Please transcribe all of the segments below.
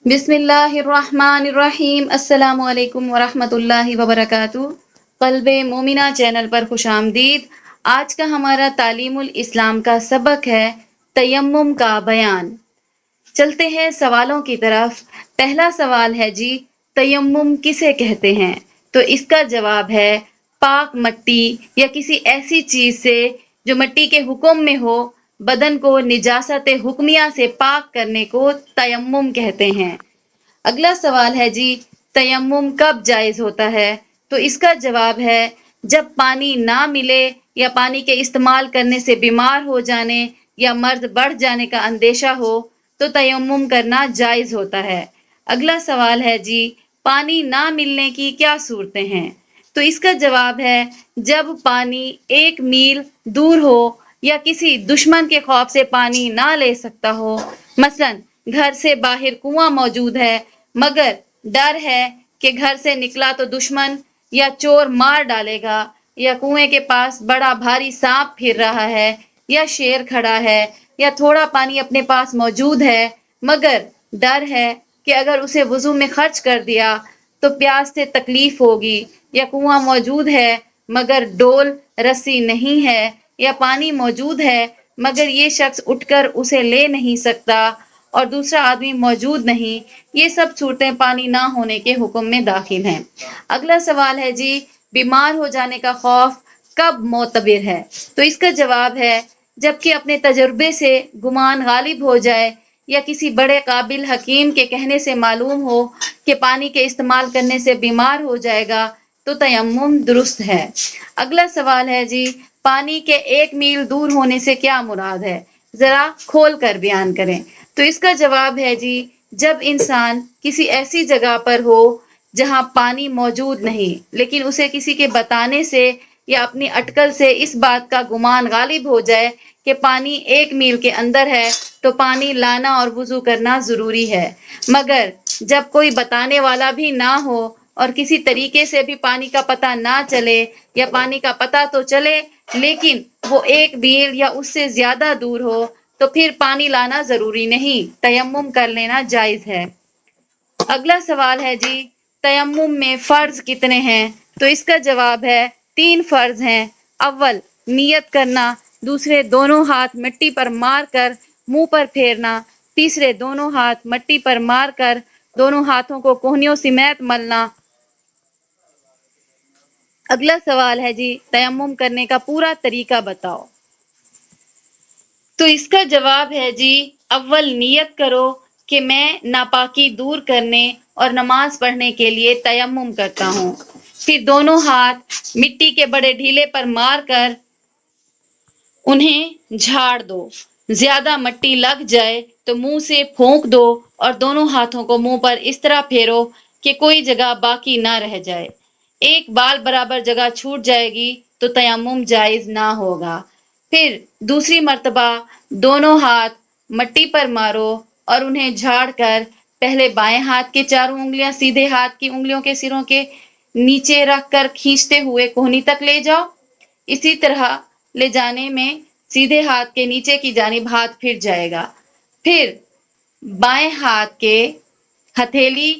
بسم اللہ الرحمن الرحیم۔ السلام علیکم ورحمۃ اللہ وبرکاتہ۔ قلب مومنہ چینل پر خوش آمدید۔ آج کا ہمارا تعلیم الاسلام کا سبق ہے تیمم کا بیان۔ چلتے ہیں سوالوں کی طرف۔ پہلا سوال ہے جی، تیمم کسے کہتے ہیں؟ تو اس کا جواب ہے پاک مٹی یا کسی ایسی چیز سے جو مٹی کے حکم میں ہو، بدن کو نجاست حکمیہ سے پاک کرنے کو تیمم کہتے ہیں۔ اگلا سوال ہے جی، تیمم کب جائز ہوتا ہے؟ تو اس کا جواب ہے جب پانی نہ ملے یا پانی کے استعمال کرنے سے بیمار ہو جانے یا مرض بڑھ جانے کا اندیشہ ہو تو تیمم کرنا جائز ہوتا ہے۔ اگلا سوال ہے جی، پانی نہ ملنے کی کیا صورتیں ہیں؟ تو اس کا جواب ہے جب پانی 1 میل دور ہو یا کسی دشمن کے خوف سے پانی نہ لے سکتا ہو، مثلا گھر سے باہر کنواں موجود ہے مگر ڈر ہے کہ گھر سے نکلا تو دشمن یا چور مار ڈالے گا، یا کنویں کے پاس بڑا بھاری سانپ پھر رہا ہے، یا شیر کھڑا ہے، یا تھوڑا پانی اپنے پاس موجود ہے مگر ڈر ہے کہ اگر اسے وضو میں خرچ کر دیا تو پیاس سے تکلیف ہوگی، یا کنواں موجود ہے مگر ڈول رسی نہیں ہے، یا پانی موجود ہے مگر یہ شخص اٹھ کر اسے لے نہیں سکتا اور دوسرا آدمی موجود نہیں، یہ سب صورتیں پانی نہ ہونے کے حکم میں داخل ہیں۔ اگلا سوال ہے جی، بیمار ہو جانے کا خوف کب معتبر ہے؟ تو اس کا جواب ہے جبکہ اپنے تجربے سے گمان غالب ہو جائے یا کسی بڑے قابل حکیم کے کہنے سے معلوم ہو کہ پانی کے استعمال کرنے سے بیمار ہو جائے گا تو تیمم درست ہے۔ اگلا سوال ہے جی، پانی کے 1 میل دور ہونے سے کیا مراد ہے؟ ذرا کھول کر بیان کریں۔ تو اس کا جواب ہے جی، جب انسان کسی ایسی جگہ پر ہو جہاں پانی موجود نہیں لیکن اسے کسی کے بتانے سے یا اپنی اٹکل سے اس بات کا گمان غالب ہو جائے کہ پانی 1 میل کے اندر ہے تو پانی لانا اور وضو کرنا ضروری ہے، مگر جب کوئی بتانے والا بھی نہ ہو اور کسی طریقے سے بھی پانی کا پتہ نہ چلے یا پانی کا پتہ تو چلے لیکن وہ 1 میل یا اس سے زیادہ دور ہو تو پھر پانی لانا ضروری نہیں، تیمم کر لینا جائز ہے۔ اگلا سوال ہے جی، تیمم میں فرض کتنے ہیں؟ تو اس کا جواب ہے 3 فرض ہیں۔ اول نیت کرنا، دوسرے دونوں ہاتھ مٹی پر مار کر منہ پر پھیرنا، تیسرے دونوں ہاتھ مٹی پر مار کر دونوں ہاتھوں کو کوہنیوں سمیت ملنا۔ اگلا سوال ہے جی، تیمم کرنے کا پورا طریقہ بتاؤ۔ تو اس کا جواب ہے جی، اول نیت کرو کہ میں ناپاکی دور کرنے اور نماز پڑھنے کے لیے تیمم کرتا ہوں، پھر دونوں ہاتھ مٹی کے بڑے ڈھیلے پر مار کر انہیں جھاڑ دو، زیادہ مٹی لگ جائے تو منہ سے پھونک دو اور دونوں ہاتھوں کو منہ پر اس طرح پھیرو کہ کوئی جگہ باقی نہ رہ جائے۔ ایک بال برابر جگہ چھوٹ جائے گی تو تیمم جائز نہ ہوگا۔ پھر دوسری مرتبہ دونوں ہاتھ مٹی پر مارو اور انہیں جھاڑ کر پہلے بائیں ہاتھ کے چاروں انگلیاں سیدھے ہاتھ کی انگلیوں کے سروں کے نیچے رکھ کر کھینچتے ہوئے کوہنی تک لے جاؤ۔ اسی طرح لے جانے میں سیدھے ہاتھ کے نیچے کی جانب ہاتھ پھر جائے گا، پھر بائیں ہاتھ کے ہتھیلی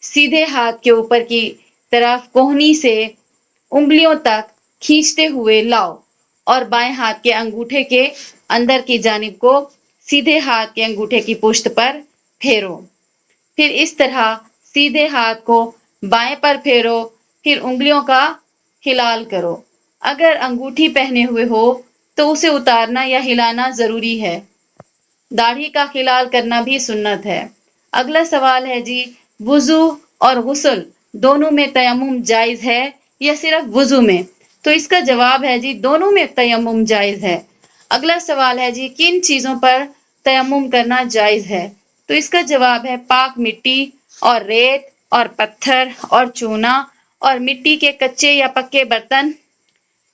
سیدھے ہاتھ کے اوپر کی طرف کوہنی سے انگلیوں تک کھینچتے ہوئے لاؤ اور بائیں ہاتھ کے انگوٹھے کے اندر کی جانب کو سیدھے ہاتھ کے انگوٹھے کی پشت پر پھیرو، پھر اس طرح سیدھے ہاتھ کو بائیں پر پھیرو، پھر انگلیوں کا ہلال کرو۔ اگر انگوٹھی پہنے ہوئے ہو تو اسے اتارنا یا ہلانا ضروری ہے۔ داڑھی کا خلال کرنا بھی سنت ہے۔ اگلا سوال ہے جی، وضو اور غسل دونوں میں تیمم جائز ہے یا صرف وضو میں؟ تو اس کا جواب ہے جی، دونوں میں تیمم جائز ہے۔ اگلا سوال ہے جی، کن چیزوں پر تیمم کرنا جائز ہے؟ تو اس کا جواب ہے پاک مٹی اور ریت اور پتھر اور چونا اور مٹی کے کچے یا پکے برتن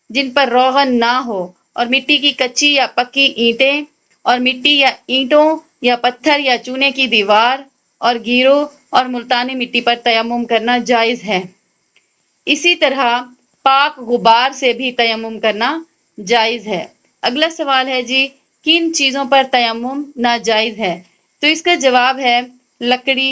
جن پر روغن نہ ہو، اور مٹی کی کچی یا پکی اینٹیں، اور مٹی یا اینٹوں یا پتھر یا چونے کی دیوار اور گیرو اور ملتانی مٹی پر تیمم کرنا جائز ہے۔ اسی طرح پاک غبار سے بھی تیمم کرنا جائز ہے۔ اگلا سوال ہے جی، کن چیزوں پر تیمم ناجائز ہے؟ تو اس کا جواب ہے لکڑی،